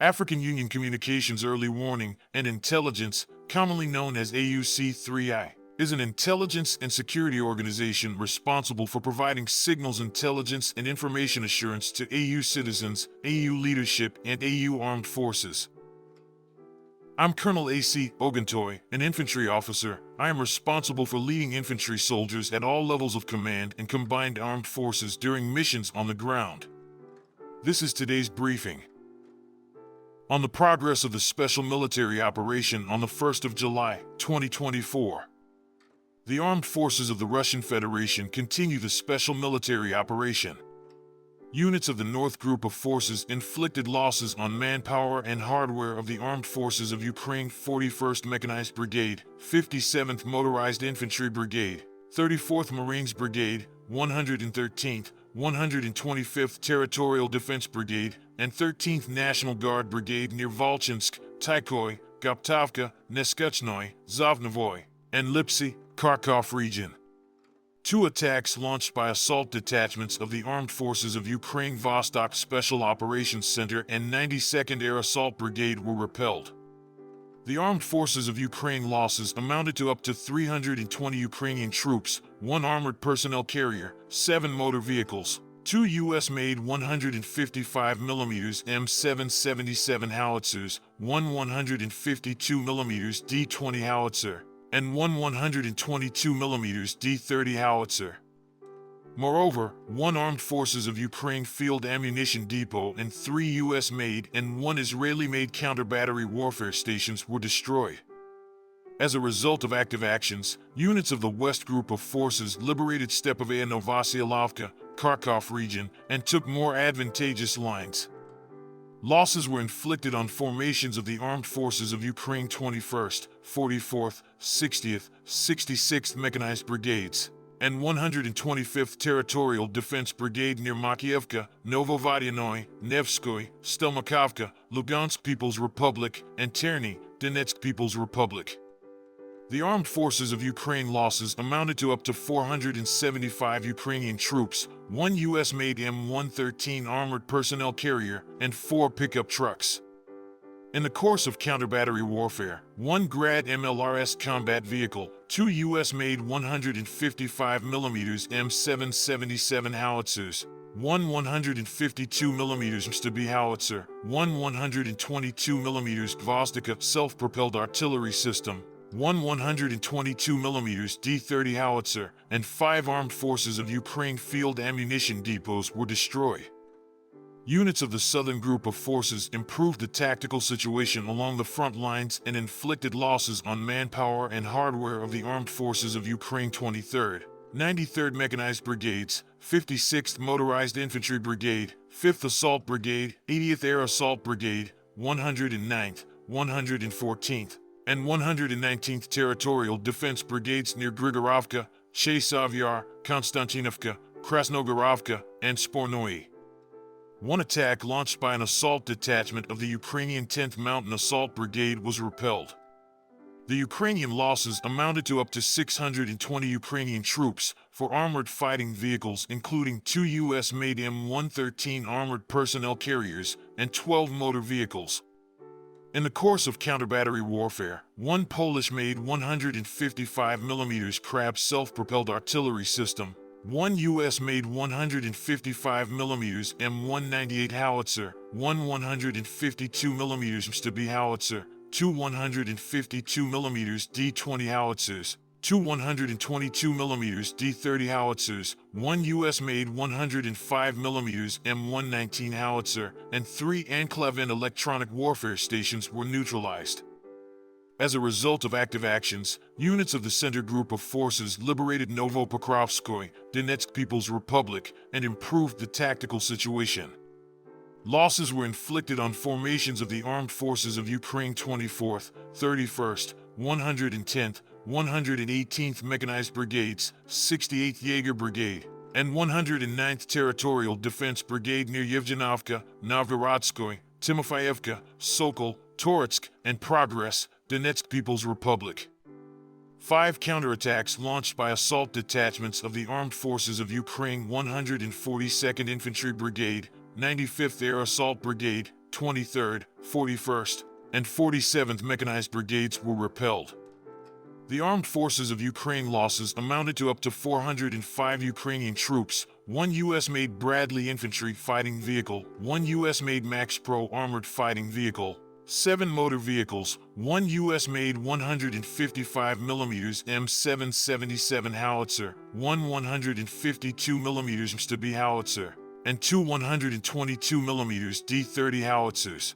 African Union Communications Early Warning and Intelligence, commonly known as AUC3I, is an intelligence and security organization responsible for providing signals intelligence and information assurance to AU citizens, AU leadership, and AU armed forces. I'm Colonel A.C. Oguntoye, an infantry officer. I am responsible for leading infantry soldiers at all levels of command and combined armed forces during missions on the ground. This is today's briefing. On the progress of the special military operation on the 1st of July, 2024. The armed forces of the Russian Federation continue the special military operation. Units of the North Group of Forces inflicted losses on manpower and hardware of the Armed Forces of Ukraine 41st Mechanized Brigade, 57th Motorized Infantry Brigade, 34th Marines Brigade, 113th, 125th Territorial Defense Brigade, and 13th National Guard Brigade near Volchansk, Tykoy, Goptovka, Neskutchnoye, Zhovnovoy, and Lipsy, Kharkov region. 2 attacks launched by assault detachments of the Armed Forces of Ukraine Vostok Special Operations Center and 92nd Air Assault Brigade were repelled. The Armed Forces of Ukraine losses amounted to up to 320 Ukrainian troops, 1 armored personnel carrier, 7 motor vehicles, 2 U.S.-made 155mm M777 howitzers, 1 152mm D-20 howitzer, and 1 122mm D-30 howitzer. Moreover, 1 Armed Forces of Ukraine field ammunition depot and 3 U.S.-made and 1 Israeli-made counter-battery warfare stations were destroyed. As a result of active actions, units of the West Group of Forces liberated Stepovaya Novosyolovka, Kharkov region, and took more advantageous lines. Losses were inflicted on formations of the Armed Forces of Ukraine 21st, 44th, 60th, 66th Mechanized Brigades, and 125th Territorial Defense Brigade near Makiivka, Novovodinoye, Nevskoye, Stelmakovka, Lugansk People's Republic, and Terny, Donetsk People's Republic. The Armed Forces of Ukraine losses amounted to up to 475 Ukrainian troops, 1 U.S.-made M113 armored personnel carrier, and 4 pickup trucks. In the course of counter-battery warfare, 1 Grad MLRS combat vehicle, 2 U.S.-made 155mm M777 howitzers, 1 152mm Stb howitzer, 1 122mm Gvozdika self-propelled artillery system, 1 122mm D-30 howitzer, and 5 Armed Forces of Ukraine field ammunition depots were destroyed. Units of the Southern Group of Forces improved the tactical situation along the front lines and inflicted losses on manpower and hardware of the Armed Forces of Ukraine 23rd, 93rd Mechanized Brigades, 56th Motorized Infantry Brigade, 5th Assault Brigade, 80th Air Assault Brigade, 109th, 114th, and 119th Territorial Defense Brigades near Grigorovka, Chesavyar, Konstantinovka, Krasnogorovka, and Spornoye. 1 attack launched by an assault detachment of the Ukrainian 10th Mountain Assault Brigade was repelled. The Ukrainian losses amounted to up to 620 Ukrainian troops, 4 armored fighting vehicles including 2 U.S.-made M113 armored personnel carriers, and 12 motor vehicles. In the course of counter-battery warfare, 1 Polish-made 155mm Krab self-propelled artillery system, 1 U.S.-made 155mm M198 howitzer, 1 152mm Stb howitzer, 2 152mm D-20 howitzers, 2 122mm D-30 howitzers, 1 U.S.-made 105mm M119 howitzer, and 3 Anklavin electronic warfare stations were neutralized. As a result of active actions, units of the Center Group of Forces liberated Novopokrovskoye, Donetsk People's Republic, and improved the tactical situation. Losses were inflicted on formations of the Armed Forces of Ukraine 24th, 31st, 110th, 118th Mechanized Brigades, 68th Jaeger Brigade, and 109th Territorial Defense Brigade near Yevgenovka, Novgorodskoye, Timofeyevka, Sokol, Toretsk, and Progress, Donetsk People's Republic. 5 counterattacks launched by assault detachments of the Armed Forces of Ukraine 142nd Infantry Brigade, 95th Air Assault Brigade, 23rd, 41st, and 47th Mechanized Brigades were repelled. The armed forces of Ukraine losses amounted to up to 405 Ukrainian troops, 1 U.S.-made Bradley infantry fighting vehicle, 1 U.S.-made Max Pro armored fighting vehicle, 7 motor vehicles, 1 U.S.-made 155mm M777 howitzer, 1 152mm Stubby howitzer, and 2 122mm D30 howitzers.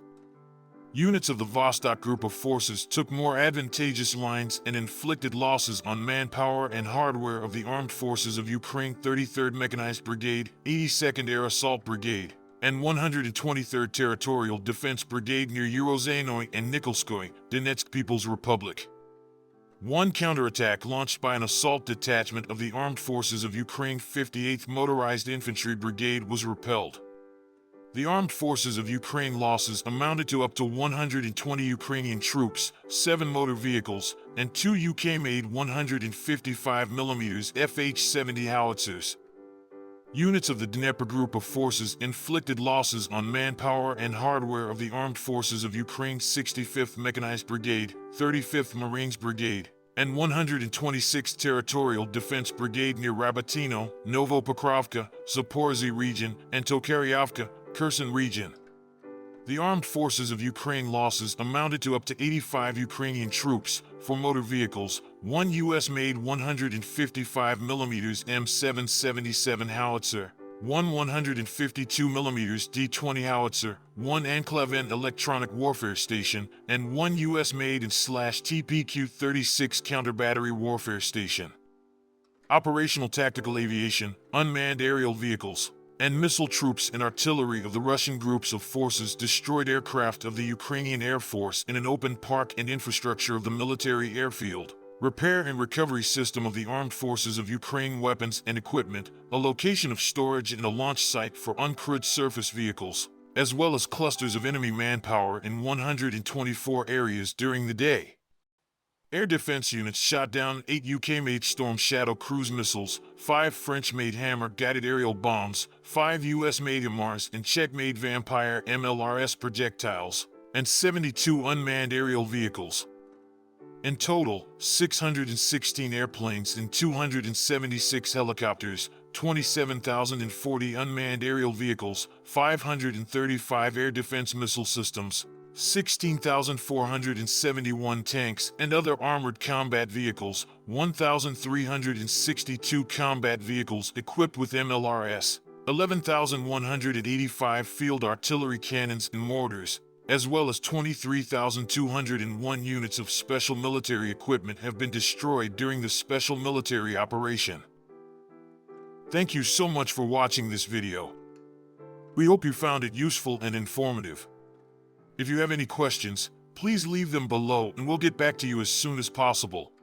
Units of the Vostok Group of forces took more advantageous lines and inflicted losses on manpower and hardware of the Armed Forces of Ukraine 33rd Mechanized Brigade, 82nd Air Assault Brigade, and 123rd Territorial Defense Brigade near Urozhenoye and Nikolskoye, Donetsk People's Republic. One counterattack launched by an assault detachment of the Armed Forces of Ukraine 58th Motorized Infantry Brigade was repelled. The Armed Forces of Ukraine losses amounted to up to 120 Ukrainian troops, 7 motor vehicles, and 2 UK-made 155mm FH-70 howitzers. Units of the Dnieper Group of forces inflicted losses on manpower and hardware of the Armed Forces of Ukraine 65th Mechanized Brigade, 35th Marines Brigade, and 126th Territorial Defense Brigade near Rabotino, Novopokrovskoye, Zaporizhzhia region, and Tokaryavka, Kherson region. The Armed Forces of Ukraine losses amounted to up to 85 Ukrainian troops, 4 motor vehicles, 1 U.S.-made 155mm M777 howitzer, 1 152mm D20 howitzer, 1 Anklavin electronic warfare station, and 1 U.S.-made and TPQ-36 counter-battery warfare station. Operational tactical aviation, unmanned aerial vehicles, and missile troops and artillery of the Russian groups of forces destroyed aircraft of the Ukrainian Air Force in an open park and infrastructure of the military airfield, repair and recovery system of the Armed Forces of Ukraine weapons and equipment, a location of storage and a launch site for uncrewed surface vehicles, as well as clusters of enemy manpower in 124 areas during the day. Air defense units shot down 8 UK-made Storm Shadow cruise missiles, 5 French-made Hammer-guided aerial bombs, 5 US-made HIMARS and Czech-made Vampire MLRS projectiles, and 72 unmanned aerial vehicles. In total, 616 airplanes and 276 helicopters, 27,040 unmanned aerial vehicles, 535 air defense missile systems, 16,471 tanks and other armored combat vehicles, 1,362 combat vehicles equipped with MLRS, 11,185 field artillery cannons and mortars, as well as 23,201 units of special military equipment have been destroyed during the special military operation. Thank you so much for watching this video. We hope you found it useful and informative. If you have any questions, please leave them below and we'll get back to you as soon as possible.